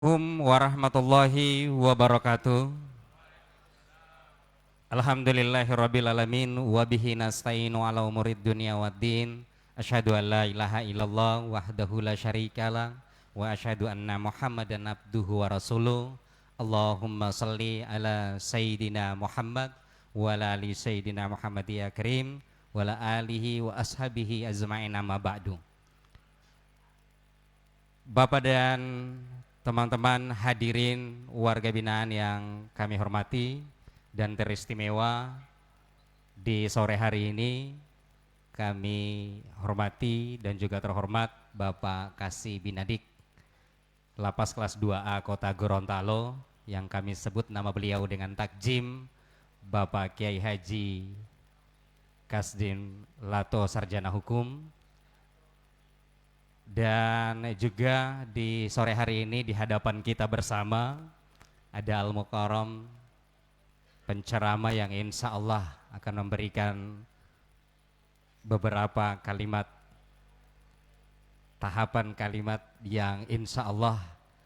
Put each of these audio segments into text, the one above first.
Assalamualaikum warahmatullahi wabarakatuh. Alhamdulillahirrabbilalamin. Wabihi nasta'inu ala umurid dunia waddin. Asyhadu an la ilaha illallah wahdahu la syarikalah. Wa asyhadu anna muhammadan abduhu wa rasuluh. Allahumma salli ala sayyidina Muhammad wa ala ali sayyidina Muhammad ya karim wa ala alihi wa ashabihi azma'in amma ba'du. Bapak dan teman-teman hadirin warga binaan yang kami hormati dan teristimewa, di sore hari ini kami hormati dan juga terhormat Bapak Kasih Binadik Lapas kelas 2A Kota Gorontalo, yang kami sebut nama beliau dengan takjim Bapak Kiai Haji Kasdim Lato Sarjana Hukum. Dan juga di sore hari ini di hadapan kita bersama ada Al-Mukarram, penceramah yang insya Allah akan memberikan beberapa kalimat, tahapan kalimat yang insya Allah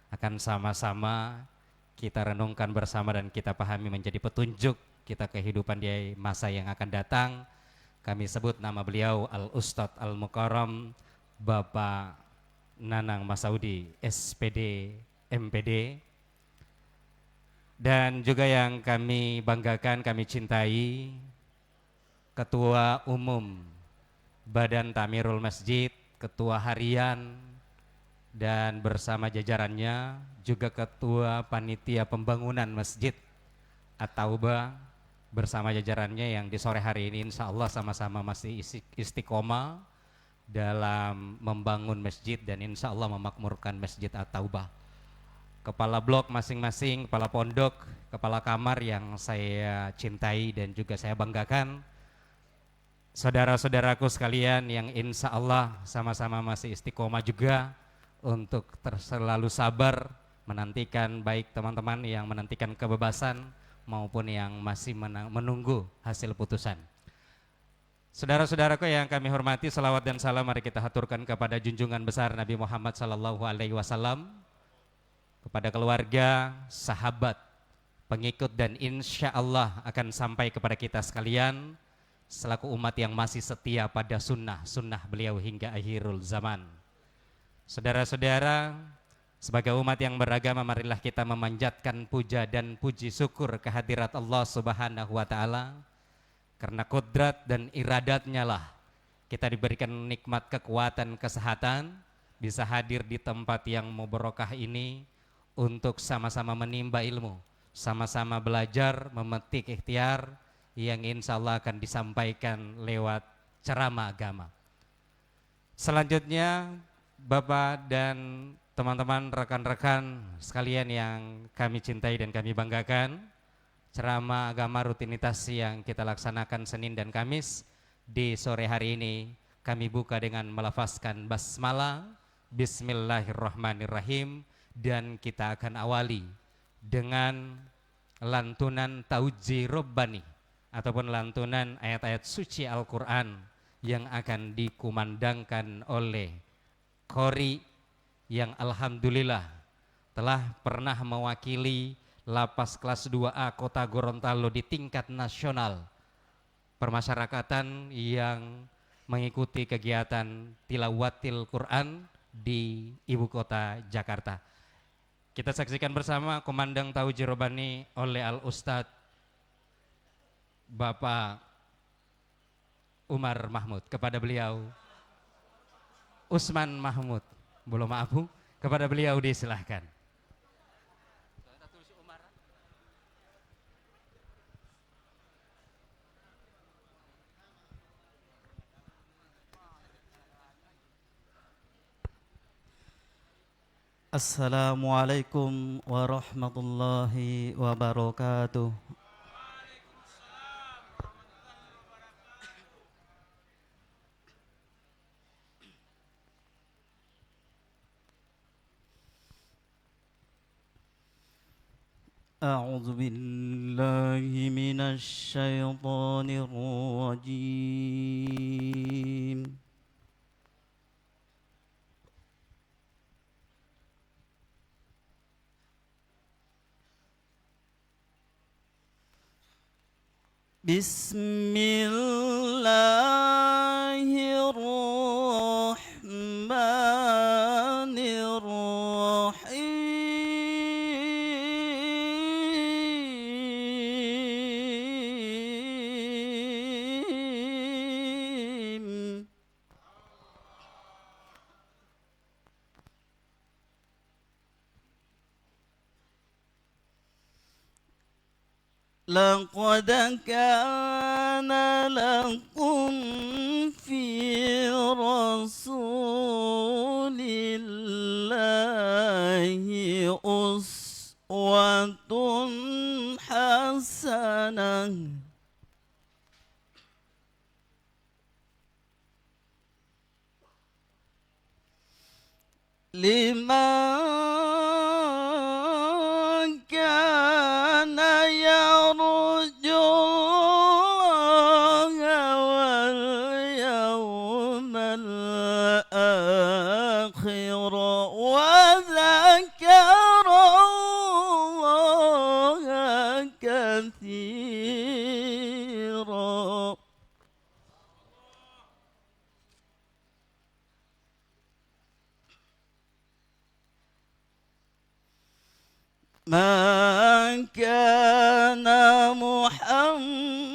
akan sama-sama kita renungkan bersama dan kita pahami menjadi petunjuk kita kehidupan di masa yang akan datang. Kami sebut nama beliau Al-Ustadz Al-Mukarram Bapak Nanang Masaudi SPD MPD. Dan juga yang kami banggakan, kami cintai, Ketua Umum Badan Tamirul Masjid, Ketua Harian, dan bersama jajarannya juga Ketua Panitia Pembangunan Masjid At-Taubah bersama jajarannya yang di sore hari ini insya Allah sama-sama masih istiqomah dalam membangun masjid dan insya Allah memakmurkan Masjid At-Taubah. Kepala blok masing-masing, kepala pondok, kepala kamar yang saya cintai dan juga saya banggakan, saudara-saudaraku sekalian yang insya Allah sama-sama masih istiqomah juga untuk selalu sabar menantikan, baik teman-teman yang menantikan kebebasan maupun yang masih menunggu hasil putusan. Saudara-saudaraku yang kami hormati, salawat dan salam mari kita haturkan kepada junjungan besar Nabi Muhammad SAW, kepada keluarga, sahabat, pengikut dan insya Allah akan sampai kepada kita sekalian selaku umat yang masih setia pada sunnah beliau hingga akhirul zaman. Saudara-saudara, sebagai umat yang beragama, marilah kita memanjatkan puja dan puji syukur kehadirat Allah Subhanahu wa Ta'ala. Karena kodrat dan iradatnya lah kita diberikan nikmat kekuatan kesehatan, bisa hadir di tempat yang mubarakah ini untuk sama-sama menimba ilmu, sama-sama belajar, memetik ikhtiar yang insya Allah akan disampaikan lewat ceramah agama. Selanjutnya Bapak dan teman-teman rekan-rekan sekalian yang kami cintai dan kami banggakan, ceramah agama rutinitas yang kita laksanakan Senin dan Kamis di sore hari ini kami buka dengan melafazkan basmalah, bismillahirrahmanirrahim, dan kita akan awali dengan lantunan tauji robbani ataupun lantunan ayat-ayat suci Al-Quran yang akan dikumandangkan oleh Qori yang alhamdulillah telah pernah mewakili Lapas kelas 2A Kota Gorontalo di tingkat nasional permasyarakatan yang mengikuti kegiatan tilawatil Quran di ibu kota Jakarta. Kita saksikan bersama Komandang Tauji Robbani oleh Al-Ustadz Bapak Umar Mahmud. Kepada beliau Usman Mahmud, belum maaf Bu, kepada beliau disilahkan. Assalamualaikum warahmatullahi wabarakatuh. A'udzu billahi minasy syaithanir rajim. بسم الله الرحمن الرحيم لقد كان لكم في رسول الله أسوة حسنة لمن كان يرجو الله واليوم الآخر وذكر الله كثيرا ما كان محمد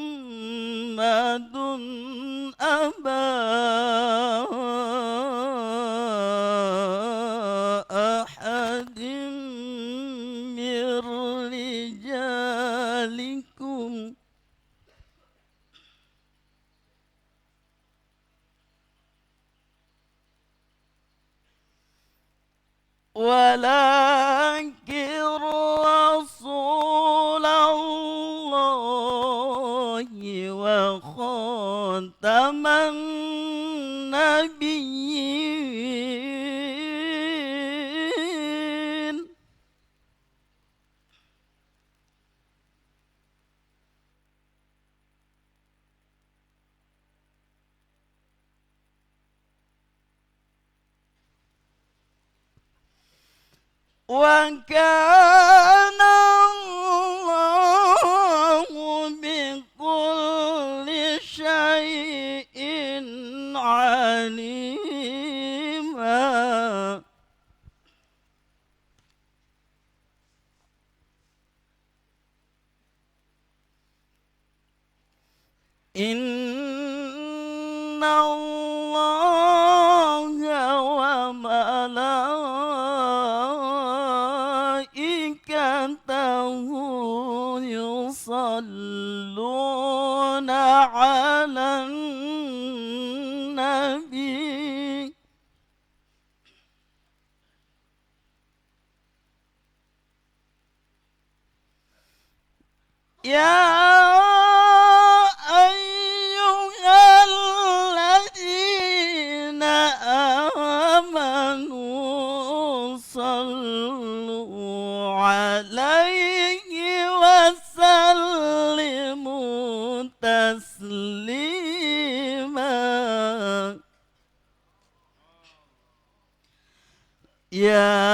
أبا أحد من رجالكم ولكن رسول الله وخاتم النبيين وكان الله بكل شيء عليما إن الله وملائكته يصلون على النبي يا أيها الذين آمنوا صلوا عليه وسلموا تسليما يا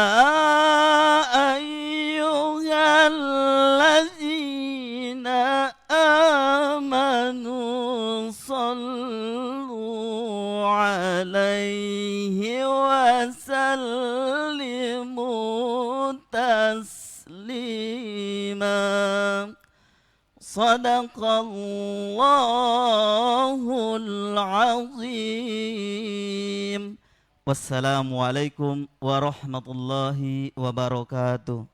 أيها الذين آمنوا صلوا عليه وسلموا تسليما صدق الله العظيم. Wassalamualaikum warahmatullahi wabarakatuh.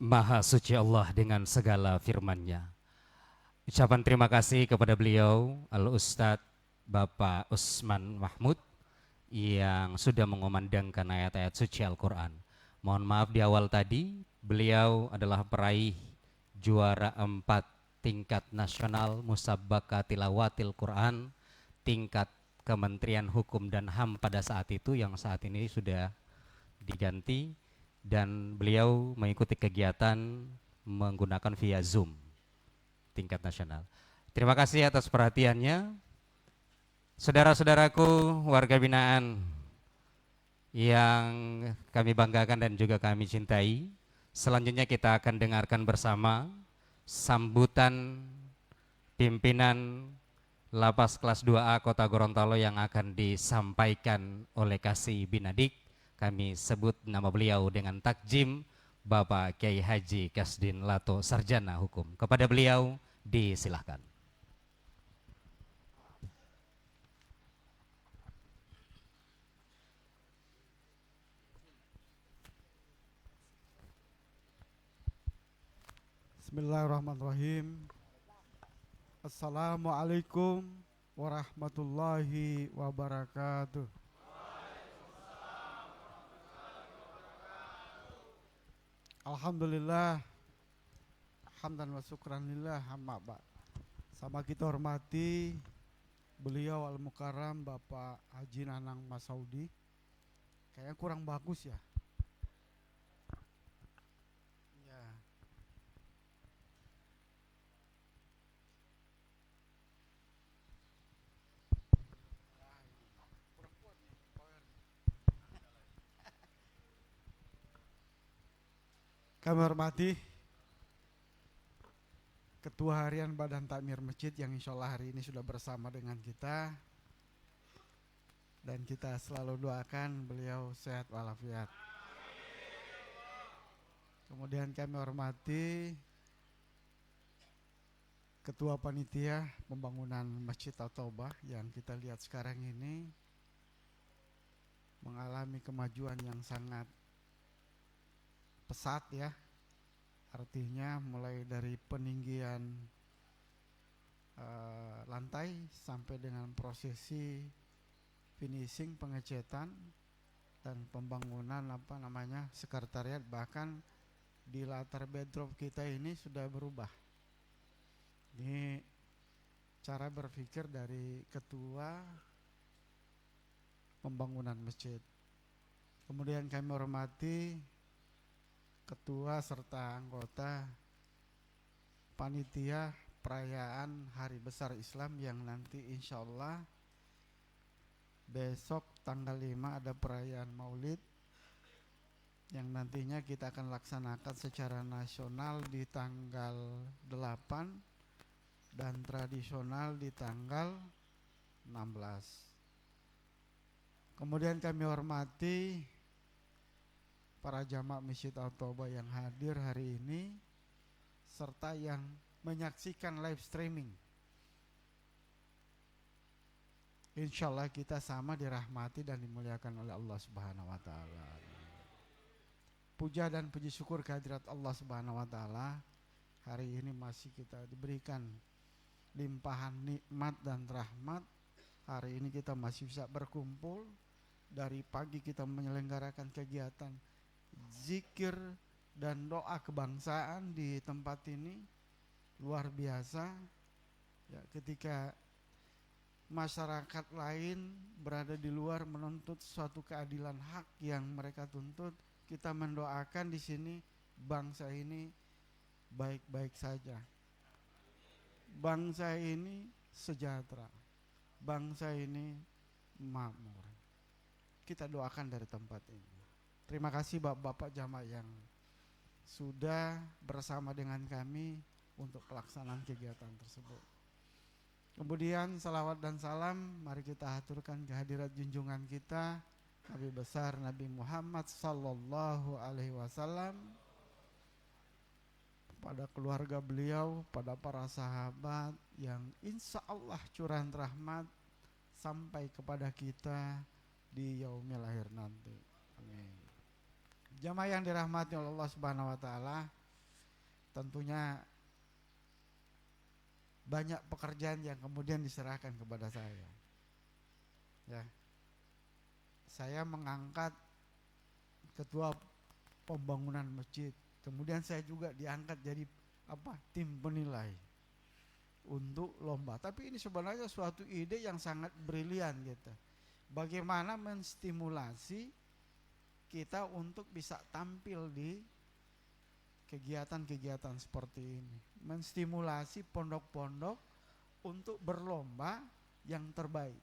Maha suci Allah dengan segala firman-Nya. Ucapan terima kasih kepada beliau Al-Ustadz Bapak Usman Mahmud yang sudah mengumandangkan ayat-ayat suci Al-Quran. Mohon maaf di awal tadi, beliau adalah peraih juara 4 tingkat nasional Musabaqah Tilawatil Quran tingkat Kementerian Hukum dan HAM pada saat itu, yang saat ini sudah diganti, dan beliau mengikuti kegiatan menggunakan via Zoom tingkat nasional. Terima kasih atas perhatiannya. Saudara-saudaraku warga binaan yang kami banggakan dan juga kami cintai. Selanjutnya kita akan dengarkan bersama sambutan pimpinan Lapas kelas 2A Kota Gorontalo yang akan disampaikan oleh Kasih Binadik. Kami sebut nama beliau dengan takjim Bapak Kiai Haji Kasdin Lato Sarjana Hukum. Kepada beliau disilahkan. Bismillahirrahmanirrahim. Assalamualaikum warahmatullahi wabarakatuh. Alhamdulillah, hamdan wa syukran lillah, amma ba'd. Sama kita hormati beliau Al-Mukarram Bapak Haji Nanang Masaudi. Kayaknya kurang bagus ya. Ya. Kami hormati Ketua Harian Badan Takmir Masjid yang insya Allah hari ini sudah bersama dengan kita, dan kita selalu doakan beliau sehat walafiat. Kemudian kami hormati Ketua Panitia Pembangunan Masjid At-Taubah yang kita lihat sekarang ini mengalami kemajuan yang sangat pesat ya. Artinya mulai dari peninggian lantai sampai dengan prosesi finishing pengecetan dan pembangunan sekretariat, bahkan di latar bedrock kita ini sudah berubah. Ini cara berpikir dari ketua pembangunan masjid. Kemudian kami hormati ketua serta anggota panitia perayaan Hari Besar Islam yang nanti insya Allah besok tanggal 5 ada perayaan Maulid yang nantinya kita akan laksanakan secara nasional di tanggal 8 dan tradisional di tanggal 16. Kemudian kami hormati para jamaah Masjid At-Taubah yang hadir hari ini serta yang menyaksikan live streaming. Insya Allah kita sama dirahmati dan dimuliakan oleh Allah Subhanahu wa Ta'ala. Puja dan puji syukur kehadirat Allah Subhanahu wa Ta'ala. Hari ini masih kita diberikan limpahan nikmat dan rahmat. Hari ini kita masih bisa berkumpul. Dari pagi kita menyelenggarakan kegiatan zikir dan doa kebangsaan di tempat ini luar biasa ya. Ketika masyarakat lain berada di luar menuntut suatu keadilan hak yang mereka tuntut, kita mendoakan di sini bangsa ini baik-baik saja, bangsa ini sejahtera, bangsa ini makmur. Kita doakan dari tempat ini. Terima kasih bapak-bapak jamaah yang sudah bersama dengan kami untuk pelaksanaan kegiatan tersebut. Kemudian salawat dan salam mari kita haturkan kehadirat junjungan kita Nabi besar Nabi Muhammad sallallahu alaihi wasallam, pada keluarga beliau, pada para sahabat yang insya Allah curahan rahmat sampai kepada kita di yaumil akhir nanti. Amin. Jamaah yang dirahmati oleh Allah Subhanahu wa Ta'ala, tentunya banyak pekerjaan yang kemudian diserahkan kepada saya. Ya, saya mengangkat ketua pembangunan masjid. Kemudian saya juga diangkat jadi tim penilai untuk lomba. Tapi ini sebenarnya suatu ide yang sangat brilian gitu. Bagaimana menstimulasi kita untuk bisa tampil di kegiatan-kegiatan seperti ini, menstimulasi pondok-pondok untuk berlomba yang terbaik.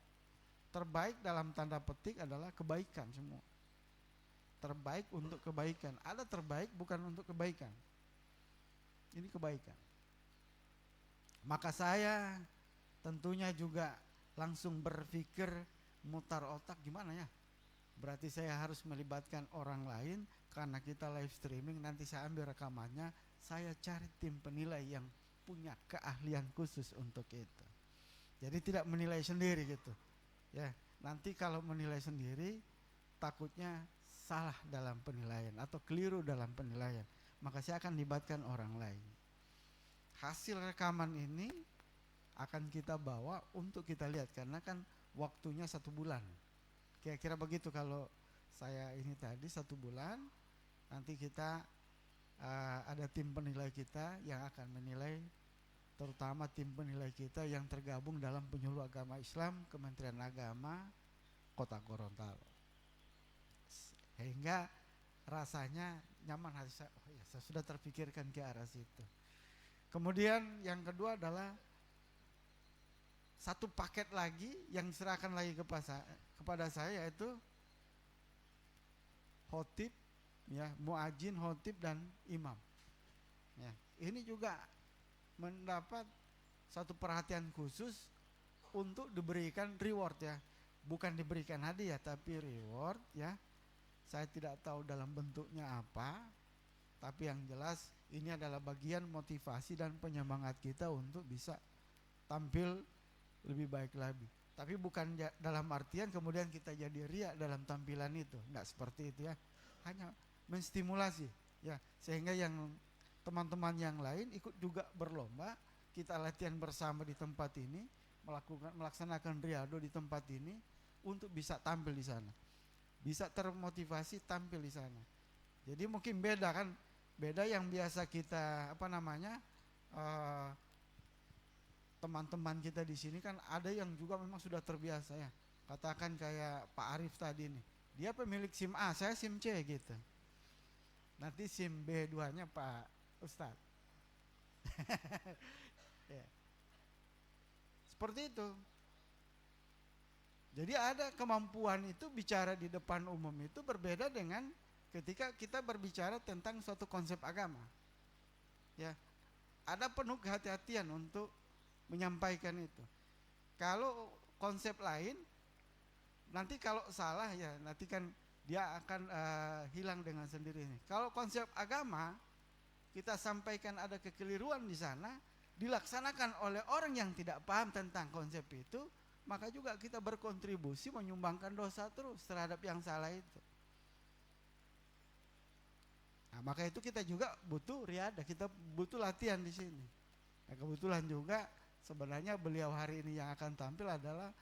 Terbaik dalam tanda petik adalah kebaikan semua. terbaik untuk kebaikan. Ada terbaik bukan untuk kebaikan. Ini kebaikan. Maka saya tentunya juga langsung berpikir, mutar otak, gimana ya? Berarti saya harus melibatkan orang lain. Karena kita live streaming, nanti saya ambil rekamannya, saya cari tim penilai yang punya keahlian khusus untuk itu. Jadi tidak menilai sendiri gitu. Ya, nanti kalau menilai sendiri takutnya salah dalam penilaian atau keliru dalam penilaian. Maka saya akan libatkan orang lain. Hasil rekaman ini akan kita bawa untuk kita lihat, karena kan waktunya 1 bulan. Kira-kira begitu kalau saya ini tadi 1 bulan. Nanti kita ada tim penilai kita yang akan menilai, terutama tim penilai kita yang tergabung dalam Penyuluh Agama Islam Kementerian Agama Kota Gorontalo. Sehingga rasanya nyaman hati saya, oh ya, saya sudah terpikirkan ke arah situ. Kemudian yang kedua adalah satu paket lagi yang diserahkan lagi kepada saya, yaitu khotib, ya, muadzin, khotib dan imam. Ya, ini juga mendapat satu perhatian khusus untuk diberikan reward, ya. Bukan diberikan hadiah tapi reward, ya. Saya tidak tahu dalam bentuknya apa, tapi yang jelas ini adalah bagian motivasi dan penyemangat kita untuk bisa tampil lebih baik lagi. Tapi bukan dalam artian kemudian kita jadi riak dalam tampilan itu, enggak seperti itu, ya. Hanya menstimulasi, ya, sehingga yang teman-teman yang lain ikut juga berlomba. Kita latihan bersama di tempat ini, melaksanakan riado di tempat ini untuk bisa tampil di sana, bisa termotivasi tampil di sana. Jadi mungkin beda kan, beda yang biasa kita teman-teman kita di sini kan ada yang juga memang sudah terbiasa, ya. Katakan kayak Pak Arif tadi nih, dia pemilik SIM A, saya SIM C gitu. Nanti SIM B2-nya Pak Ustadz. Ya. Seperti itu. Jadi ada kemampuan itu bicara di depan umum itu berbeda dengan ketika kita berbicara tentang suatu konsep agama. Ya. Ada penuh kehati-hatian untuk menyampaikan itu. Kalau konsep lain, nanti kalau salah, ya nanti kan dia akan hilang dengan sendirinya. Kalau konsep agama kita sampaikan ada kekeliruan di sana, dilaksanakan oleh orang yang tidak paham tentang konsep itu, maka juga kita berkontribusi menyumbangkan dosa terus terhadap yang salah itu. Nah, maka itu kita juga butuh riadah, kita butuh latihan di sini. Nah, kebetulan juga sebenarnya beliau hari ini yang akan tampil adalah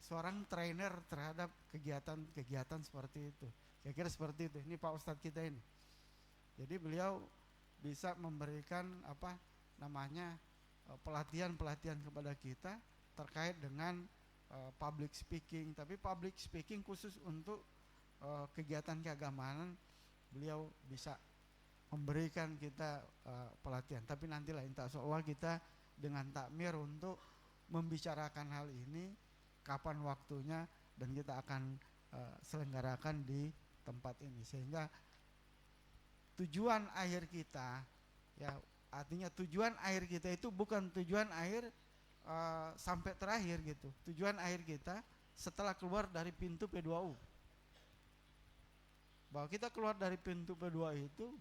seorang trainer terhadap kegiatan-kegiatan seperti itu. Kira-kira seperti itu. Ini Pak Ustadz kita ini. Jadi beliau bisa memberikan pelatihan-pelatihan kepada kita terkait dengan public speaking. Tapi public speaking khusus untuk kegiatan keagamaan, beliau bisa memberikan kita pelatihan. Tapi nantilah insya Allah kita dengan takmir untuk membicarakan hal ini, kapan waktunya, dan kita akan selenggarakan di tempat ini. Sehingga tujuan akhir kita, ya, artinya tujuan akhir kita itu bukan tujuan akhir sampai terakhir gitu. Tujuan akhir kita setelah keluar dari pintu P2U, bahwa kita keluar dari pintu P2 itu,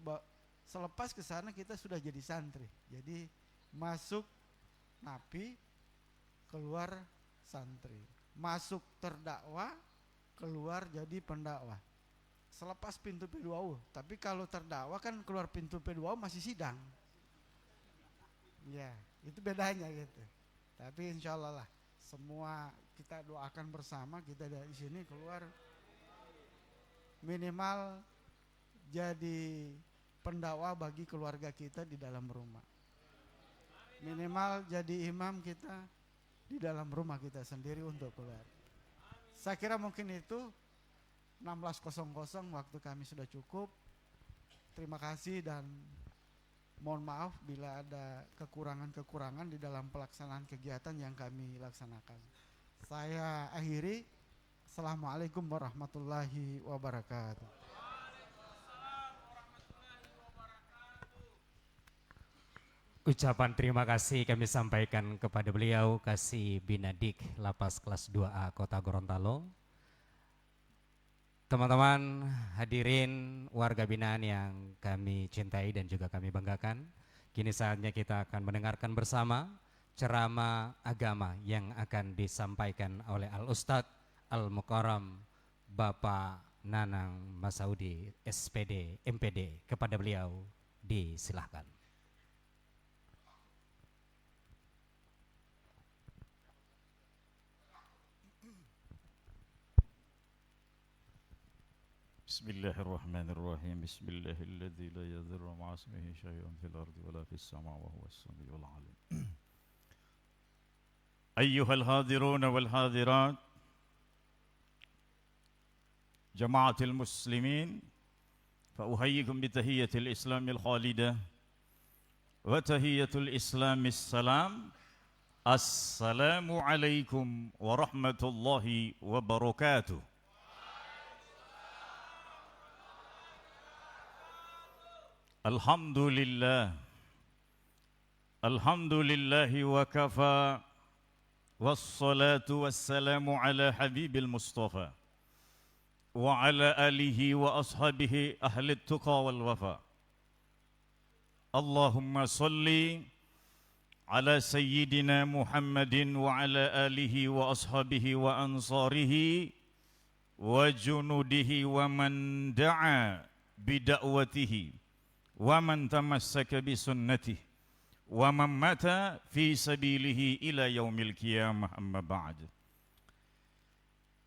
selepas ke sana kita sudah jadi santri. Jadi masuk napi, keluar santri, masuk terdakwa, keluar jadi pendakwah. Selepas pintu P2U. Tapi kalau terdakwa kan keluar pintu P2U masih sidang. Ya, itu bedanya gitu. Tapi insya Allah lah, semua kita doakan bersama, kita dari sini keluar minimal jadi pendakwa bagi keluarga kita di dalam rumah. Minimal jadi imam kita di dalam rumah kita sendiri untuk keluar. Saya kira mungkin itu 16.00 waktu kami sudah cukup. Terima kasih dan mohon maaf bila ada kekurangan-kekurangan di dalam pelaksanaan kegiatan yang kami laksanakan. Saya akhiri. Assalamualaikum warahmatullahi wabarakatuh. Ucapan terima kasih kami sampaikan kepada beliau Kasih Binadik Lapas Kelas 2A Kota Gorontalo. Teman-teman hadirin warga binaan yang kami cintai dan juga kami banggakan, kini saatnya kita akan mendengarkan bersama ceramah agama yang akan disampaikan oleh Al-Ustadz Al-Mukarram Bapak Nanang Masaudi SPD MPD. Kepada beliau disilahkan. Bismillahirrahmanirrahim. Bismillahilladzi la yadhurru ma'a ismihi syai'un fil ardi wala fis sama'i wa huwas samiul 'alim. Ayyuhal hadirun wal hadirat, jama'atul muslimin, fa uhayyikum bi tahiyyatil islamil khalidah wa tahiyyatul islamis salam. Assalamu alaikum warahmatullahi wabarakatuh. Alhamdulillah, alhamdulillahi wa kafa, wassalatu wassalamu ala habibil mustafa wa ala alihi wa ashabihi ahli tuqa wal wafa. Allahumma salli ala sayyidina Muhammadin wa ala alihi wa ashabihi wa ansarihi wa junudihi wa man da'a bida'watihi wa man tamassaka bi sunnatih wa man mata fi sabilihi ila yaumil qiyamah, amma ba'd.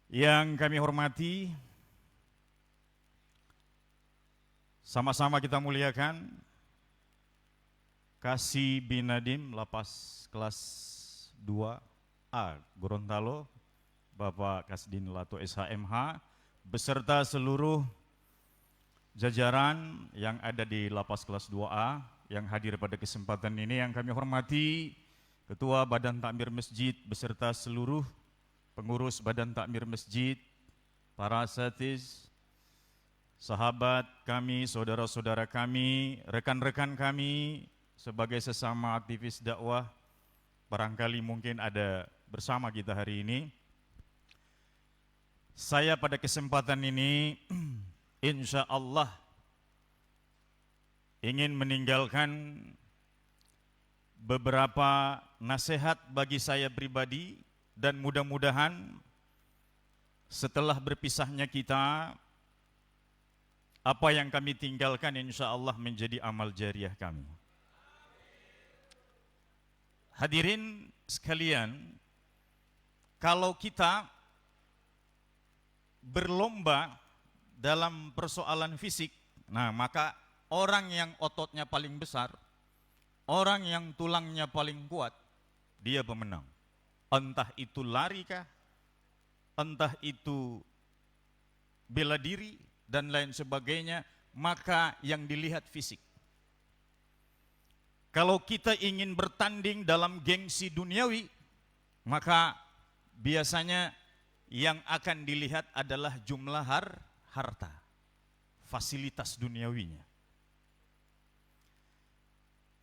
Yang kami hormati, sama-sama kita muliakan Kasih Binadim Lapas Kelas 2A Gorontalo, Bapak Kasdin Lato SHMH beserta seluruh jajaran yang ada di Lapas Kelas 2A yang hadir pada kesempatan ini. Yang kami hormati Ketua Badan Takmir Masjid beserta seluruh pengurus Badan Takmir Masjid, para asatiz, sahabat kami, saudara-saudara kami, rekan-rekan kami sebagai sesama aktivis dakwah, barangkali mungkin ada bersama kita hari ini. Saya pada kesempatan ini insya Allah ingin meninggalkan beberapa nasihat bagi saya pribadi, dan mudah-mudahan setelah berpisahnya kita, apa yang kami tinggalkan insya Allah menjadi amal jariah kami. Hadirin sekalian, kalau kita berlomba dalam persoalan fisik, nah maka orang yang ototnya paling besar, orang yang tulangnya paling kuat, dia pemenang. Entah itu lari kah, entah itu bela diri dan lain sebagainya, maka yang dilihat fisik. Kalau kita ingin bertanding dalam gengsi duniawi, maka biasanya yang akan dilihat adalah jumlah harta, fasilitas duniawinya.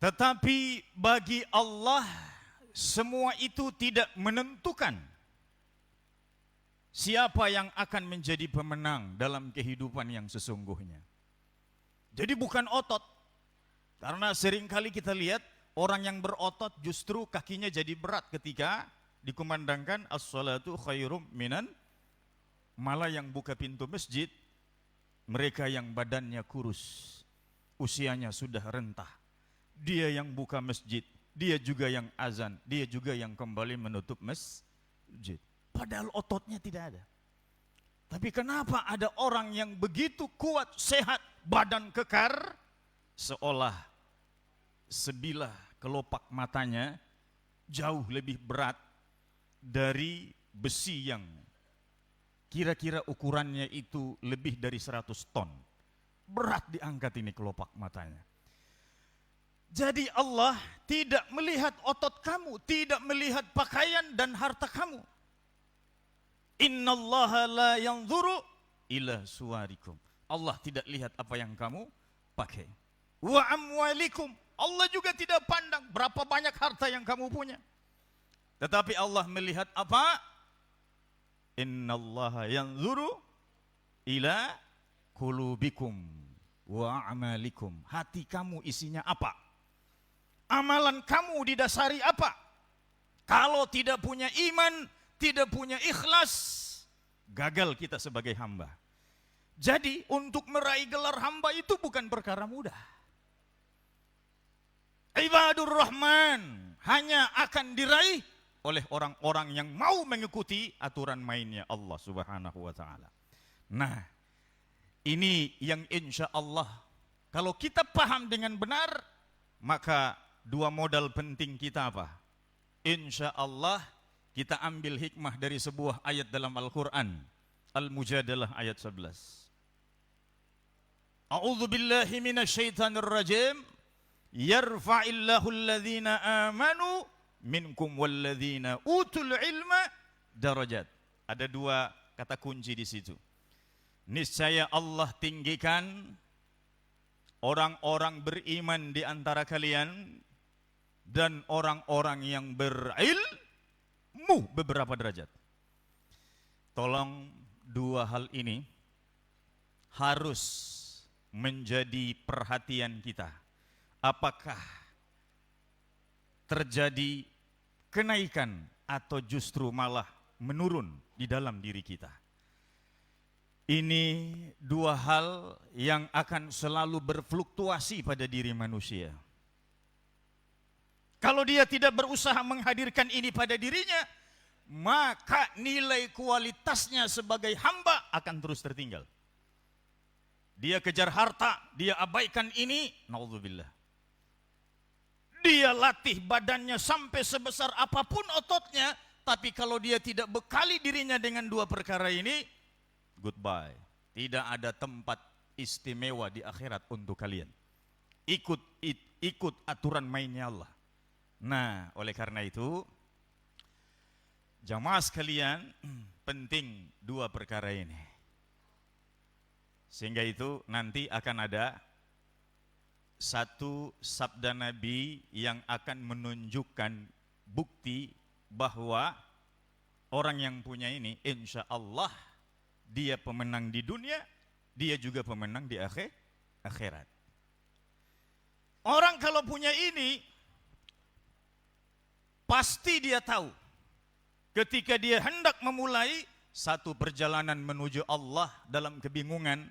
Tetapi bagi Allah semua itu tidak menentukan siapa yang akan menjadi pemenang dalam kehidupan yang sesungguhnya. Jadi bukan otot, karena seringkali kita lihat orang yang berotot justru kakinya jadi berat ketika dikumandangkan as-salatu khairum minan, malah yang buka pintu masjid mereka yang badannya kurus, usianya sudah rentah. Dia yang buka masjid, dia juga yang azan, dia juga yang kembali menutup masjid. Padahal ototnya tidak ada. Tapi kenapa ada orang yang begitu kuat, sehat, badan kekar, seolah sebilah kelopak matanya jauh lebih berat dari besi yang kira-kira ukurannya itu lebih dari 100 ton. Berat diangkat ini kelopak matanya. Jadi Allah tidak melihat otot kamu, tidak melihat pakaian dan harta kamu. Innallaha la yanzuru ila suwarikum. Allah tidak lihat apa yang kamu pakai. Wa amwalikum. Allah juga tidak pandang berapa banyak harta yang kamu punya. Tetapi Allah melihat apa? Innallaha yanzuru ila qulubikum wa amalikum. Hati kamu isinya apa? Amalan kamu didasari apa? Kalau tidak punya iman, tidak punya ikhlas, gagal kita sebagai hamba. Jadi untuk meraih gelar hamba itu bukan perkara mudah. Ibadur Rahman hanya akan diraih oleh orang-orang yang mau mengikuti aturan mainnya Allah Subhanahu wa taala. Nah, ini yang insya Allah kalau kita paham dengan benar, maka dua modal penting kita apa? Insya Allah kita ambil hikmah dari sebuah ayat dalam Al-Quran, Al-Mujadalah ayat 11. A'udzu billahi minasyaitonir rajim. Yarfa'illahu alladhina amanu minkum walladhina utul ilma darajat. Ada dua kata kunci di situ. Niscaya Allah tinggikan orang-orang beriman di antara kalian dan orang-orang yang berilmu beberapa derajat. Tolong dua hal ini harus menjadi perhatian kita. Apakah terjadi kenaikan atau justru malah menurun di dalam diri kita? Ini dua hal yang akan selalu berfluktuasi pada diri manusia. Kalau dia tidak berusaha menghadirkan ini pada dirinya, maka nilai kualitasnya sebagai hamba akan terus tertinggal. Dia kejar harta, dia abaikan ini, naudzubillah. Dia latih badannya sampai sebesar apapun ototnya, tapi kalau dia tidak bekali dirinya dengan dua perkara ini, goodbye. Tidak ada tempat istimewa di akhirat untuk kalian. Ikut aturan mainnya Allah. Nah, oleh karena itu, jamaah sekalian, penting dua perkara ini. Sehingga itu nanti akan ada satu sabda Nabi yang akan menunjukkan bukti bahwa orang yang punya ini insya Allah dia pemenang di dunia, dia juga pemenang di akhirat. Orang kalau punya ini pasti dia tahu ketika dia hendak memulai satu perjalanan menuju Allah dalam kebingungan,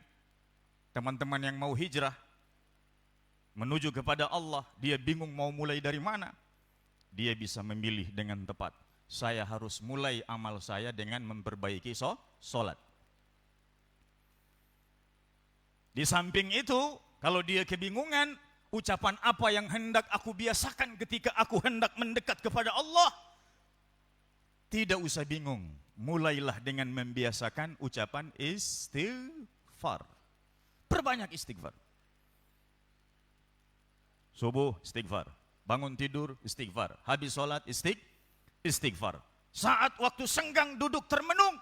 teman-teman yang mau hijrah menuju kepada Allah, dia bingung mau mulai dari mana. Dia bisa memilih dengan tepat. Saya harus mulai amal saya dengan memperbaiki sholat. Di samping itu, kalau dia kebingungan, ucapan apa yang hendak aku biasakan ketika aku hendak mendekat kepada Allah? Tidak usah bingung. Mulailah dengan membiasakan ucapan istighfar. Perbanyak istighfar. Subuh istighfar, bangun tidur istighfar, habis sholat istighfar. Saat waktu senggang duduk termenung,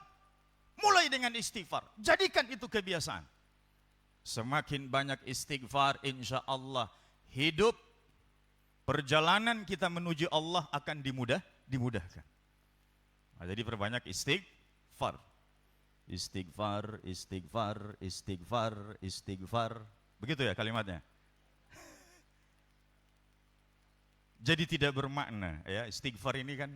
mulai dengan istighfar. Jadikan itu kebiasaan. Semakin banyak istighfar, insya Allah hidup perjalanan kita menuju Allah akan dimudahkan. Nah, jadi perbanyak istighfar. Istighfar, istighfar, istighfar, istighfar. Begitu ya kalimatnya. Jadi tidak bermakna ya, istighfar ini kan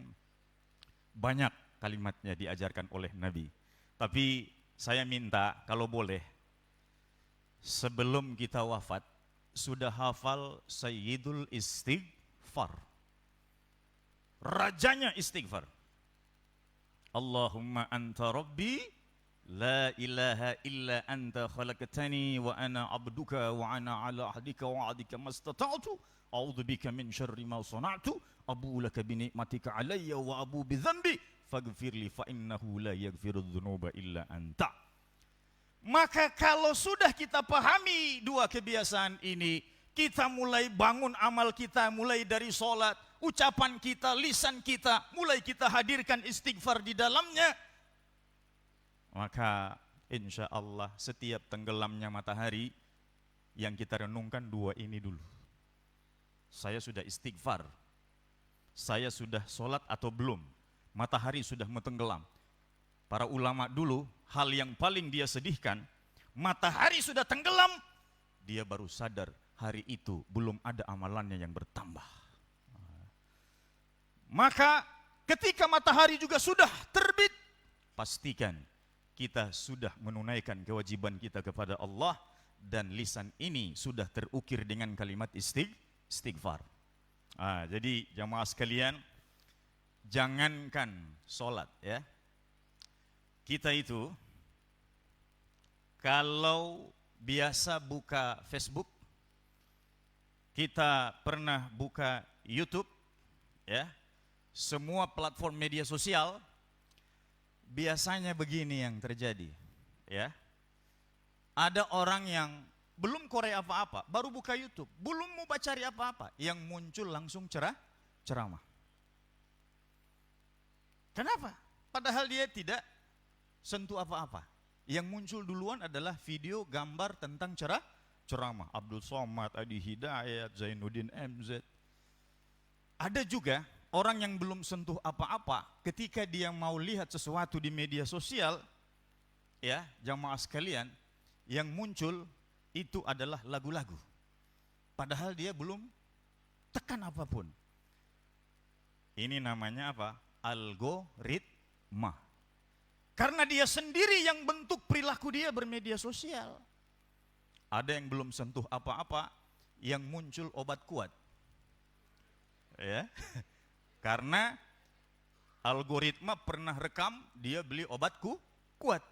banyak kalimatnya diajarkan oleh Nabi. Tapi saya minta kalau boleh sebelum kita wafat sudah hafal Sayyidul Istighfar. Rajanya istighfar. Allahumma anta rabbi la ilaha illa anta khalaqtani wa ana abduka wa ana ala ahdika wa adika mastata'tu. A'udzubika min syarri ma sana'tu abu laka bi ni'matika alayya wa abu bi dzambi faghfirli fa innahu la yaghfirudz dzunuba illa anta. Maka kalau sudah kita pahami dua kebiasaan ini, kita mulai bangun amal kita mulai dari sholat, ucapan kita, lisan kita, mulai kita hadirkan istighfar di dalamnya, Maka insya Allah setiap tenggelamnya matahari yang kita renungkan dua ini dulu. Saya sudah istighfar, saya sudah sholat atau belum, matahari sudah tenggelam. Para ulama dulu hal yang paling dia sedihkan, matahari sudah tenggelam, dia baru sadar hari itu belum ada amalannya yang bertambah. Maka ketika matahari juga sudah terbit, pastikan kita sudah menunaikan kewajiban kita kepada Allah dan lisan ini sudah terukir dengan kalimat istighfar. Jadi jamaah sekalian, jangankan sholat ya, kita itu kalau biasa buka Facebook, kita pernah buka YouTube ya, semua platform media sosial, biasanya begini yang terjadi ya. Ada orang yang belum korek apa-apa, baru buka YouTube, belum mau cari apa-apa, yang muncul langsung ceramah. Kenapa? Padahal dia tidak sentuh apa-apa. Yang muncul duluan adalah video gambar tentang ceramah. Abdul Somad, Adi Hidayat, Zainuddin MZ. Ada juga orang yang belum sentuh apa-apa, ketika dia mau lihat sesuatu di media sosial, ya jamaah sekalian, yang muncul itu adalah lagu-lagu. Padahal dia belum tekan apapun. Ini namanya apa? Algoritma. Karena dia sendiri yang bentuk perilaku dia bermedia sosial. Ada yang belum sentuh apa-apa, yang muncul obat kuat. Ya. Karena algoritma pernah rekam dia beli obat kuat.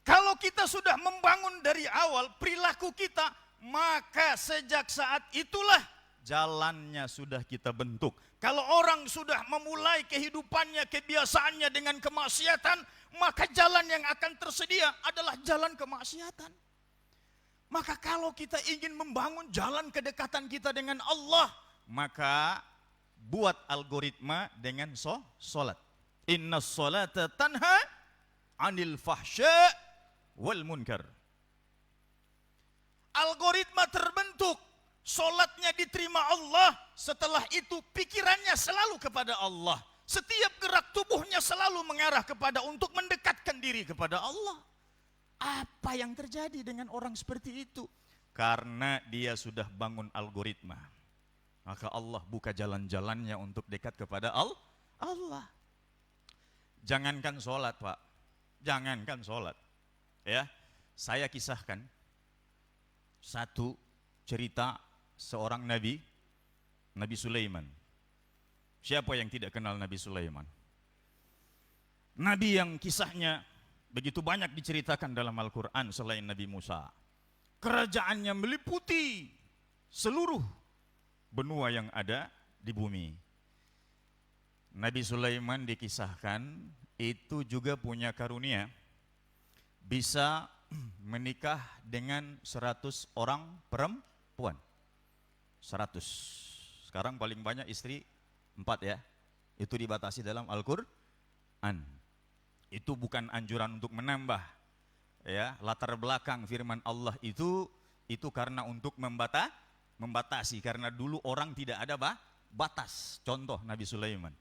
Kalau kita sudah membangun dari awal perilaku kita, maka sejak saat itulah jalannya sudah kita bentuk. Kalau orang sudah memulai kehidupannya, kebiasaannya dengan kemaksiatan, maka jalan yang akan tersedia adalah jalan kemaksiatan. Maka kalau kita ingin membangun jalan kedekatan kita dengan Allah, maka buat algoritma dengan sholat. Inna sholata tanha anil fahsya wal munkar. Algoritma terbentuk, sholatnya diterima Allah, setelah itu pikirannya selalu kepada Allah. Setiap gerak tubuhnya selalu mengarah kepada untuk mendekatkan diri kepada Allah. Apa yang terjadi dengan orang seperti itu? Karena dia sudah bangun algoritma. Maka Allah buka jalan-jalannya untuk dekat kepada Allah. Jangankan sholat Pak, jangankan sholat. Ya, saya kisahkan satu cerita seorang Nabi Sulaiman. Siapa yang tidak kenal Nabi Sulaiman? Nabi yang kisahnya begitu banyak diceritakan dalam Al-Quran selain Nabi Musa. Kerajaannya meliputi seluruh benua yang ada di bumi. Nabi Sulaiman dikisahkan itu juga punya karunia bisa menikah dengan 100 orang perempuan. 100. Sekarang paling banyak istri 4 ya. Itu dibatasi dalam Al-Quran. Itu bukan anjuran untuk menambah. Ya, latar belakang firman Allah itu karena untuk membatasi, karena dulu orang tidak ada batas. Contoh Nabi Sulaiman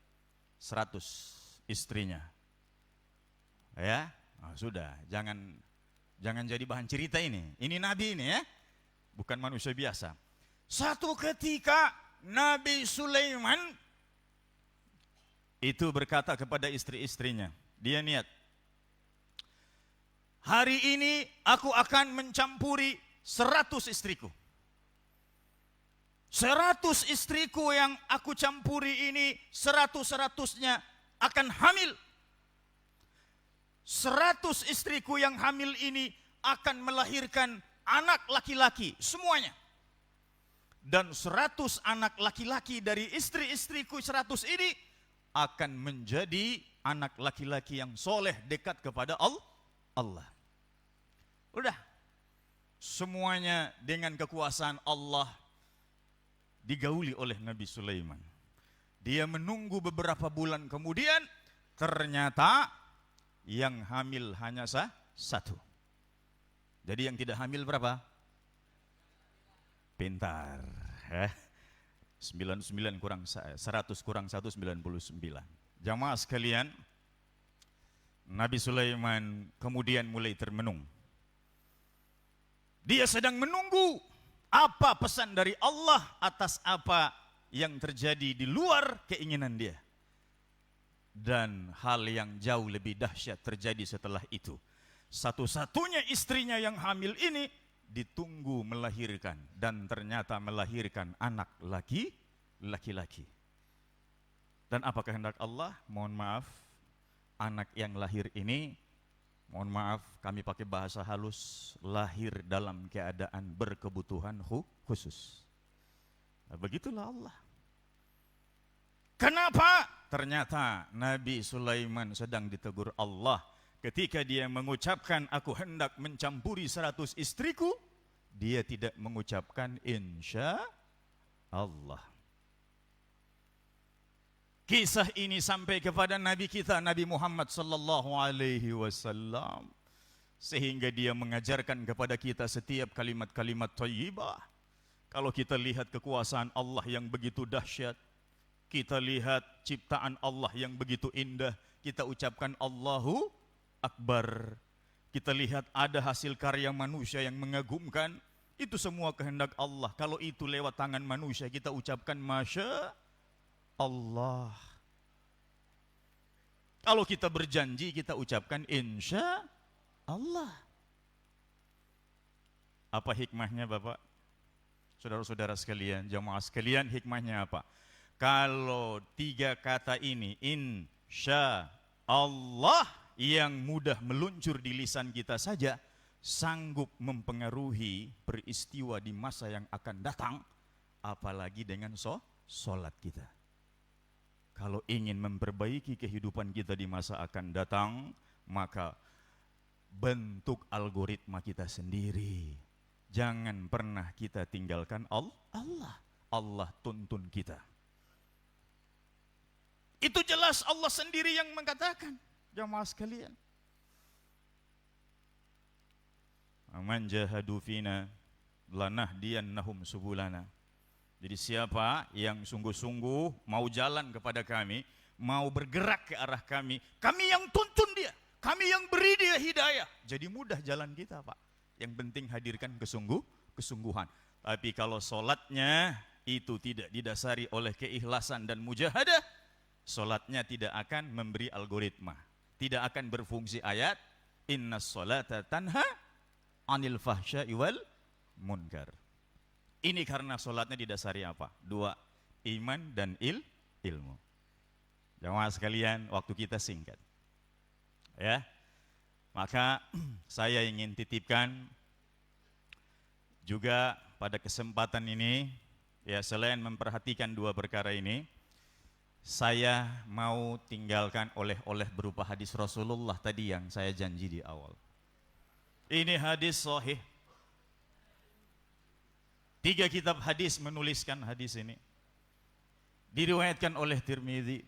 100 istrinya. Ya, sudah, jangan jadi bahan cerita ini. Ini Nabi ini ya, bukan manusia biasa. Satu ketika Nabi Sulaiman itu berkata kepada istri-istrinya, dia niat, hari ini aku akan mencampuri 100 istriku. 100 istriku yang aku campuri ini 100-100-nya akan hamil. 100 istriku yang hamil ini akan melahirkan anak laki-laki semuanya. Dan 100 anak laki-laki dari istri-istriku 100 ini akan menjadi anak laki-laki yang soleh dekat kepada Allah. Udah, semuanya dengan kekuasaan Allah digauli oleh Nabi Sulaiman. Dia menunggu beberapa bulan kemudian, ternyata yang hamil hanya satu. Jadi yang tidak hamil berapa? Pintar. 99 kurang 100 kurang 1, 99. Jamaah sekalian, Nabi Sulaiman kemudian mulai termenung. Dia sedang menunggu apa pesan dari Allah atas apa yang terjadi di luar keinginan dia. Dan hal yang jauh lebih dahsyat terjadi setelah itu. Satu-satunya istrinya yang hamil ini ditunggu melahirkan dan ternyata melahirkan anak laki-laki. Dan apa kehendak Allah? Mohon maaf, anak yang lahir ini, mohon maaf kami pakai bahasa halus, lahir dalam keadaan berkebutuhan khusus. Nah, begitulah Allah. Kenapa? Ternyata Nabi Sulaiman sedang ditegur Allah. Ketika dia mengucapkan aku hendak mencampuri 100 istriku, dia tidak mengucapkan insya Allah. Kisah ini sampai kepada Nabi kita, Nabi Muhammad sallallahu alaihi wasallam, sehingga dia mengajarkan kepada kita setiap kalimat-kalimat thayyibah. Kalau kita lihat kekuasaan Allah yang begitu dahsyat, kita lihat ciptaan Allah yang begitu indah, kita ucapkan Allahu Akbar. Kita lihat ada hasil karya manusia yang mengagumkan, itu semua kehendak Allah. Kalau itu lewat tangan manusia, kita ucapkan Masya Allah. Kalau kita berjanji, kita ucapkan Insya Allah. Apa hikmahnya Bapak? Saudara-saudara sekalian, jamaah sekalian, hikmahnya apa? Kalau 3 kata ini, Insya Allah, yang mudah meluncur di lisan kita saja, sanggup mempengaruhi peristiwa di masa yang akan datang, apalagi dengan sholat kita. Kalau ingin memperbaiki kehidupan kita di masa akan datang, maka bentuk algoritma kita sendiri. Jangan pernah kita tinggalkan Allah. Allah tuntun kita. Itu jelas Allah sendiri yang mengatakan. Jamaah sekalian, man jahadu fina lanahdiyannahum subulana. Jadi siapa yang sungguh-sungguh mau jalan kepada kami, mau bergerak ke arah kami, kami yang tuntun dia, kami yang beri dia hidayah. Jadi mudah jalan kita Pak. Yang penting hadirkan kesungguhan. Tapi kalau sholatnya itu tidak didasari oleh keikhlasan dan mujahadah, sholatnya tidak akan memberi algoritma. Tidak akan berfungsi ayat innas sholata tanha anil fahsya'i wal munkar. Ini karena sholatnya didasari apa? 2, iman dan ilmu. Jamaah sekalian, waktu kita singkat. Ya. Maka saya ingin titipkan juga pada kesempatan ini, ya, selain memperhatikan 2 perkara ini, saya mau tinggalkan oleh-oleh berupa hadis Rasulullah tadi yang saya janji di awal. Ini hadis sahih. 3 kitab hadis menuliskan hadis ini. Diriwayatkan oleh Tirmidzi.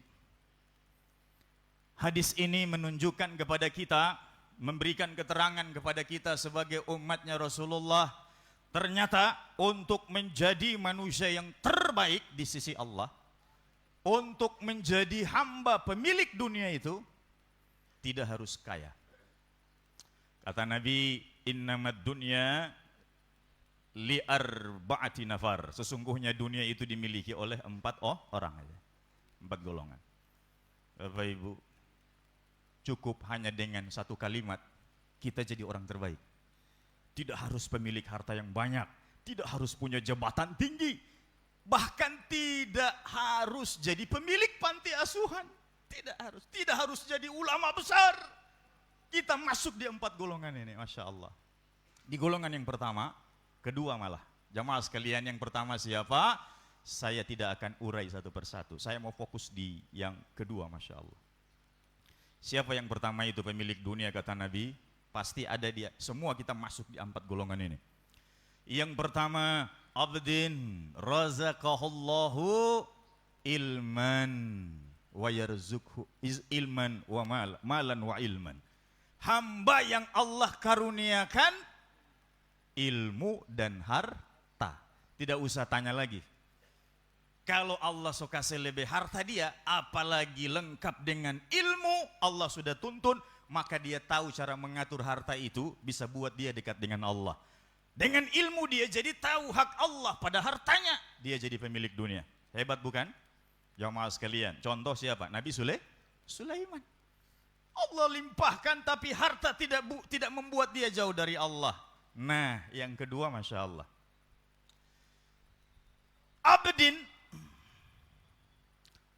Hadis ini menunjukkan kepada kita, memberikan keterangan kepada kita sebagai umatnya Rasulullah, ternyata untuk menjadi manusia yang terbaik di sisi Allah, untuk menjadi hamba pemilik dunia itu tidak harus kaya. Kata Nabi, innamad dunya li arba'ati nafar. Sesungguhnya dunia itu dimiliki oleh 4 orang aja. 4 golongan. Bapak Ibu, cukup hanya dengan 1 kalimat kita jadi orang terbaik. Tidak harus pemilik harta yang banyak, tidak harus punya jabatan tinggi, bahkan tidak harus jadi pemilik panti asuhan, tidak harus jadi ulama besar. Kita masuk di 4 golongan ini, Masya Allah. Di golongan yang pertama, kedua malah. Jamaah sekalian, yang pertama siapa? Saya tidak akan urai satu persatu. Saya mau fokus di yang kedua, Masya Allah. Siapa yang pertama itu pemilik dunia kata Nabi? Pasti ada dia. Semua kita masuk di 4 golongan ini. Yang pertama, abdin razaqahullahu ilman wa yarzuqhu ilman wa malan wa ilman. Hamba yang Allah karuniakan ilmu dan harta. Tidak usah tanya lagi. Kalau Allah so kasih lebih harta dia, apalagi lengkap dengan ilmu, Allah sudah tuntun, maka dia tahu cara mengatur harta itu bisa buat dia dekat dengan Allah. Dengan ilmu dia jadi tahu hak Allah pada hartanya, dia jadi pemilik dunia. Hebat bukan? Jamaah sekalian, contoh siapa? Nabi Sulaiman. Allah limpahkan tapi harta tidak membuat dia jauh dari Allah. Nah, yang kedua Masya Allah. Abdin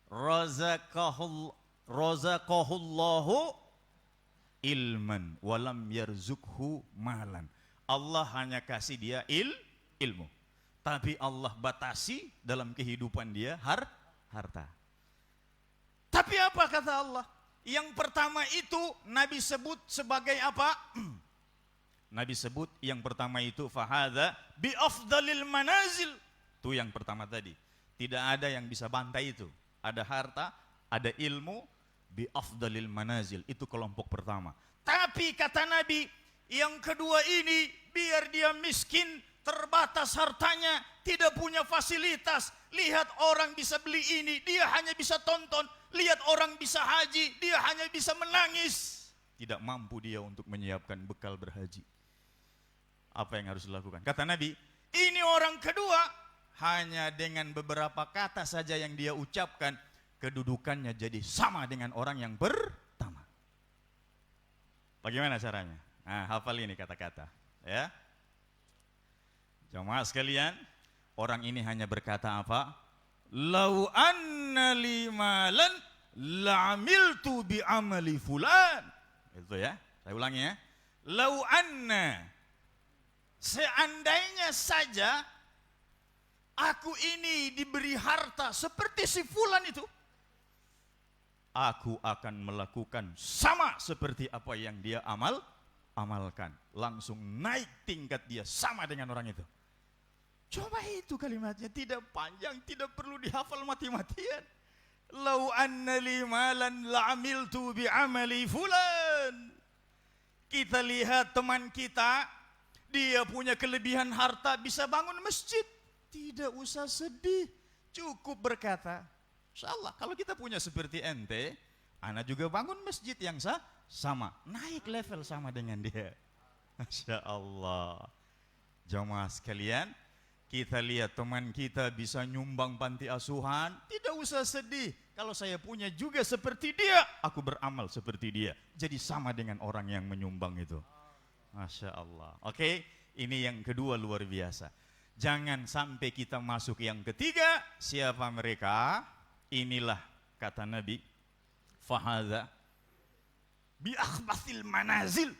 razaqahullahu ilman walam yarzukhu malan. Allah hanya kasih dia ilmu. Tapi Allah batasi dalam kehidupan dia harta. Tapi apa kata Allah? Yang pertama itu Nabi sebut sebagai apa? Nabi sebut yang pertama itu fahadha bi afdalil manazil. Itu yang pertama tadi. Tidak ada yang bisa bantai itu. Ada harta, ada ilmu, bi afdalil manazil. Itu kelompok pertama. Tapi kata Nabi, yang kedua ini biar dia miskin, terbatas hartanya, tidak punya fasilitas. Lihat orang bisa beli ini, dia hanya bisa tonton. Lihat orang bisa haji, dia hanya bisa menangis. Tidak mampu dia untuk menyiapkan bekal berhaji. Apa yang harus dilakukan? Kata Nabi, ini orang kedua, hanya dengan beberapa kata saja yang dia ucapkan, kedudukannya jadi sama dengan orang yang pertama. Bagaimana caranya? Nah, hafal ini kata-kata. Ya. Jamaah sekalian, orang ini hanya berkata apa? Lau anna li malan la'amiltu bi amali fulan. Itu ya, saya ulangi ya. Lau anna, seandainya saja aku ini diberi harta seperti si fulan itu, aku akan melakukan sama seperti apa yang dia amalkan. Langsung naik tingkat dia sama dengan orang itu. Coba itu kalimatnya, tidak panjang, tidak perlu dihafal mati-matian. Lau anna li malan la'amiltu bi'amali fulan. Kita lihat teman kita, dia punya kelebihan harta, bisa bangun masjid. Tidak usah sedih, cukup berkata, insyaallah kalau kita punya seperti ente, ana juga bangun masjid yang sama, naik level sama dengan dia. Masya Allah. Jamaah sekalian, kita lihat teman kita bisa nyumbang panti asuhan, tidak usah sedih. Kalau saya punya juga seperti dia, aku beramal seperti dia. Jadi sama dengan orang yang menyumbang itu. Masya Allah. Oke, ini yang kedua luar biasa. Jangan sampai kita masuk yang ketiga. Siapa mereka? Inilah kata Nabi, fahadha bi akhbathil manazil.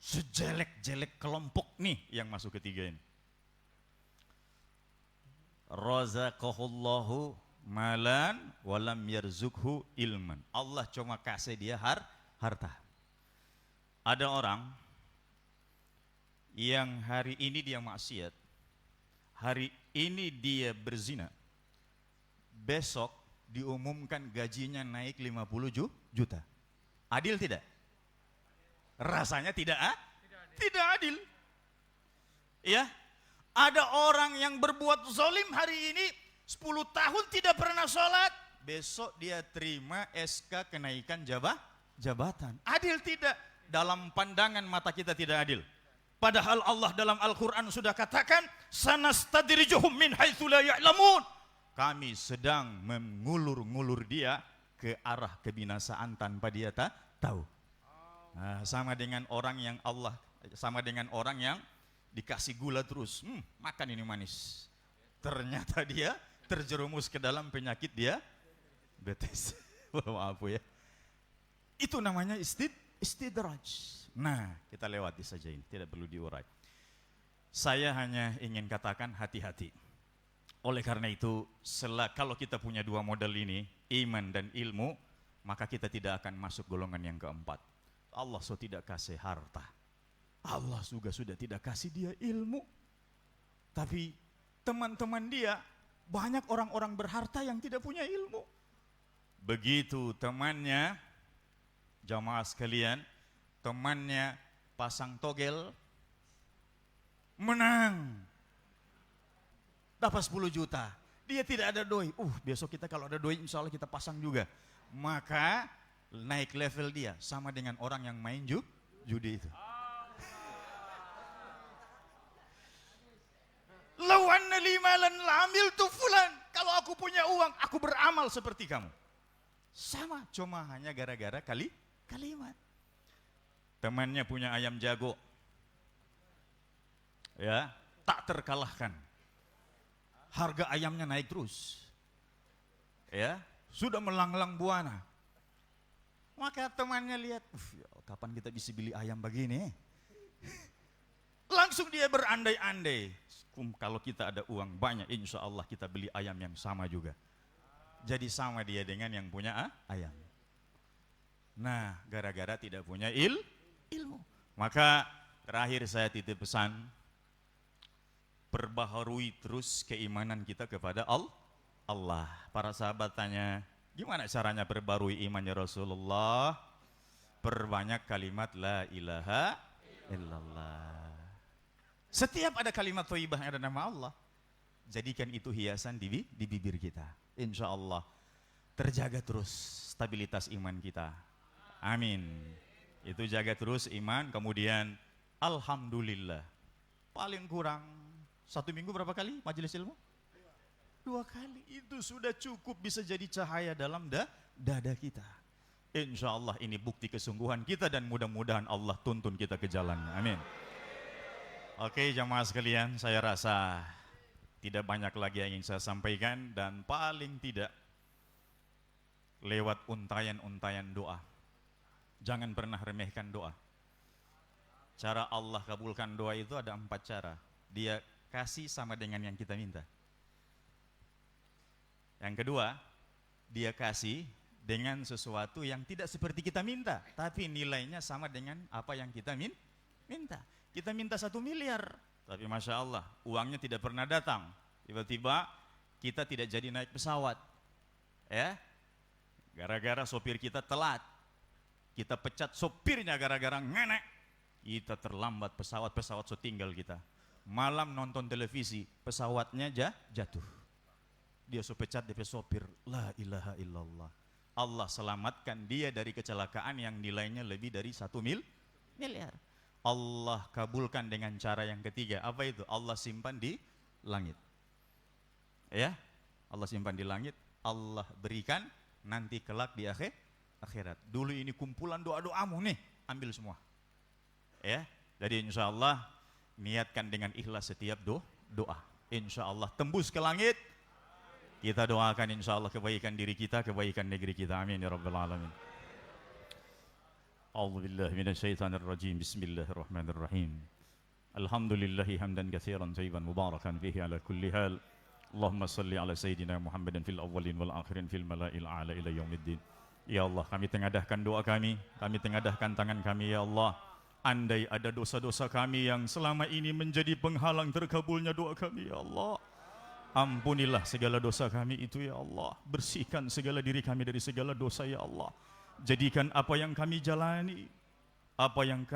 Sejelek-jelek kelompok nih yang masuk ketiga ini. Razaqahullahu malan walam yarzukhu ilman. Allah cuma kasih dia harta. Ada orang yang hari ini dia maksiat, hari ini dia berzina, besok diumumkan gajinya naik 50 juta. Adil tidak? Rasanya tidak tidak adil. Ya. Ada orang yang berbuat zalim hari ini 10 tahun tidak pernah sholat, besok dia terima SK kenaikan jabatan. Adil tidak? Dalam pandangan mata kita tidak adil. Padahal Allah dalam Al-Quran sudah katakan, sanastadrijuhum min haitsu la ya'lamun. Kami sedang mengulur-ngulur dia ke arah kebinasaan tanpa dia tahu. Nah, sama dengan orang yang dikasih gula terus, makan ini manis. Ternyata dia terjerumus ke dalam penyakit diabetes. Maaf ya. Itu namanya istidraj. Nah, kita lewati saja ini, tidak perlu diurai. Saya hanya ingin katakan hati-hati. Oleh karena itu, kalau kita punya dua model ini, iman dan ilmu, maka kita tidak akan masuk golongan yang keempat. Allah tidak kasih harta. Allah juga sudah tidak kasih dia ilmu. Tapi teman-teman dia, banyak orang-orang berharta yang tidak punya ilmu. Begitu temannya, jamaah sekalian, temannya pasang togel, menang. Dapat 10 juta. Dia tidak ada doi. Besok kita kalau ada doi insya Allah kita pasang juga. Maka naik level dia sama dengan orang yang main judi itu. Lawan limalan lamil tu fulan. Kalau aku punya uang, aku beramal seperti kamu. Sama, cuma hanya gara-gara kalimat. Temannya punya ayam jago. Ya, tak terkalahkan. Harga ayamnya naik terus. Ya, sudah melanglang buana. Maka temannya lihat, kapan kita bisa beli ayam begini? Langsung dia berandai-andai. Kalau kita ada uang banyak, insya Allah kita beli ayam yang sama juga. Jadi sama dia dengan yang punya ayam. Nah, gara-gara tidak punya ilmu. Maka terakhir saya titip pesan, perbaharui terus keimanan kita kepada Allah. Para sahabat tanya, gimana caranya perbarui imannya Rasulullah? Perbanyak kalimat la ilaha illallah. Setiap ada kalimat thayyibah yang ada nama Allah, jadikan itu hiasan di bibir kita. Insya Allah terjaga terus stabilitas iman kita. Amin. Itu jaga terus iman. Kemudian alhamdulillah, paling kurang 1 minggu berapa kali majelis ilmu? 2 kali. Itu sudah cukup bisa jadi cahaya dalam dada kita. Insya Allah ini bukti kesungguhan kita dan mudah-mudahan Allah tuntun kita ke jalannya. Amin. Oke jamaah sekalian, saya rasa tidak banyak lagi yang ingin saya sampaikan, dan paling tidak lewat untayan-untayan doa. Jangan pernah remehkan doa. Cara Allah kabulkan doa itu ada 4 cara. Dia kasih sama dengan yang kita minta. Yang kedua, dia kasih dengan sesuatu yang tidak seperti kita minta, tapi nilainya sama dengan apa yang kita minta. Kita minta 1 miliar, tapi Masya Allah, uangnya tidak pernah datang. Tiba-tiba kita tidak jadi naik pesawat. Ya, gara-gara sopir kita telat. Kita pecat sopirnya gara-gara ngenek. Kita terlambat pesawat so tinggal kita. Malam nonton televisi, pesawatnya jatuh. Dia so pecat DP sopir. La ilaha illallah. Allah selamatkan dia dari kecelakaan yang nilainya lebih dari 1 miliar. Allah kabulkan dengan cara yang ketiga. Apa itu? Allah simpan di langit. Ya, Allah simpan di langit. Allah berikan nanti kelak di akhirat. Dulu ini kumpulan doa-doamu nih, ambil semua. Ya, jadi insya Allah niatkan dengan ikhlas setiap doa. Insya Allah tembus ke langit. Kita doakan insya Allah kebaikan diri kita, kebaikan negeri kita. Amin ya rabbal alamin. A'udzu billahi minasyaitonir rajim. Bismillahirrahmanirrahim. Alhamdulillahi hamdan katsiran thayyiban mubarakan fihi ala kulli hal. Allahumma salli ala sayyidina Muhammadin fil awwalin wal akhirin fil mala'il a'la ila yaumiddin. Ya Allah, kami tengadahkan doa kami tengadahkan tangan kami ya Allah. Andai ada dosa-dosa kami yang selama ini menjadi penghalang terkabulnya doa kami ya Allah, ampunilah segala dosa kami itu ya Allah. Bersihkan segala diri kami dari segala dosa ya Allah. Jadikan apa yang kami jalani, apa yang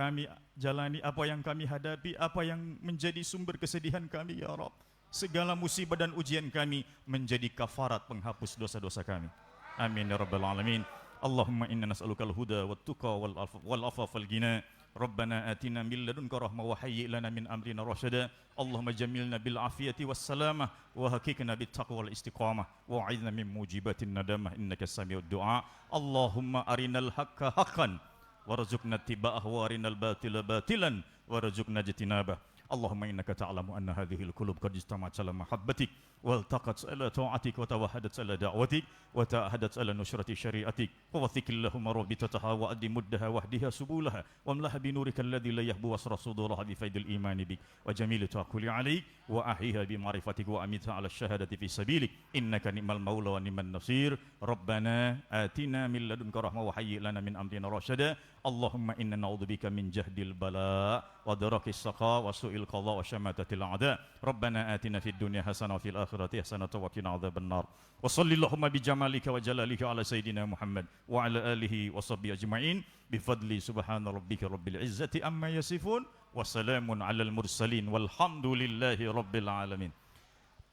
kami hadapi, apa yang menjadi sumber kesedihan kami ya Rabb, segala musibah dan ujian kami menjadi kafarat penghapus dosa-dosa kami. Amin ya rabbal alamin. Allahumma inna nas'alukal huda wat tuqa wal afaf wal ghina. Rabbana atina min ladunka rahmah wa hayyi lana min amrina rasyada. Allahumma jamilna bil afiyati was salamah wa hakikna bit taqwa wal istiqamah wa a'idna min mujibatin nadamah innaka sami'ud du'a. Allahumma arinal haqqo haqqan warzuqna ittiba'ahu wa arinal batila batilan warzuqna ijtinabah. Allahumma innaka ta'lamu anna hadhihi al-qulub qad ijtama'at ala mahabbatik والتقت على طاعتك وتوحدت على دعوتك وتعهدت على نشرة شريعتك ووثق اللهم رابطتها وأد مدها واهدها سبولها واملها بنورك الذي لا يهبو واسر صدورها بفيض الإيمان بك وجميل توكل عليك وأحيها بمعرفتك وأميتها على الشهادة في سبيلك إنك نعم المولى ونعم النصير. ربنا آتنا من لدنك رحمة وهيئ لنا من أمرنا رشدا. Allahumma inna na'udzubika min jahdil bala wa darakis saqa wa su'il qadha wa syamatatil a'da. Rabbana atina fid dunya hasanah wa fil akhirati hasanah wa qina adzabannar. Wa shallillahumma bi jamalika wa jalalika ala sayidina Muhammad wa ala alihi wa sahbihi ajma'in bi fadli subhana rabbika rabbil izzati amma yasifun wa salamun alal mursalin walhamdulillahi rabbil alamin.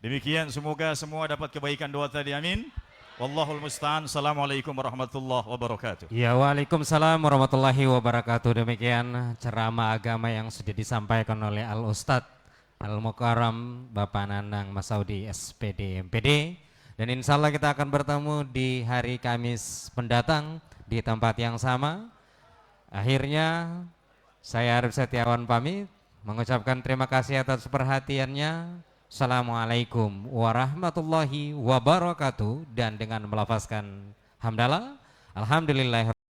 Demikian, semoga semua dapat kebaikan doa tadi, amin. Wallahul musta'an. Assalamualaikum warahmatullahi wabarakatuh. Ya, waalaikumsalam warahmatullahi wabarakatuh. Demikian ceramah agama yang sudah disampaikan oleh Al-Ustadz Al-Mukarram Bapak Nanang Masaudi SPD MPD. Dan insya Allah kita akan bertemu di hari Kamis mendatang di tempat yang sama. Akhirnya saya Arif Setiawan pamit, mengucapkan terima kasih atas perhatiannya. Assalamualaikum warahmatullahi wabarakatuh. Dan dengan melafazkan hamdalah, alhamdulillah.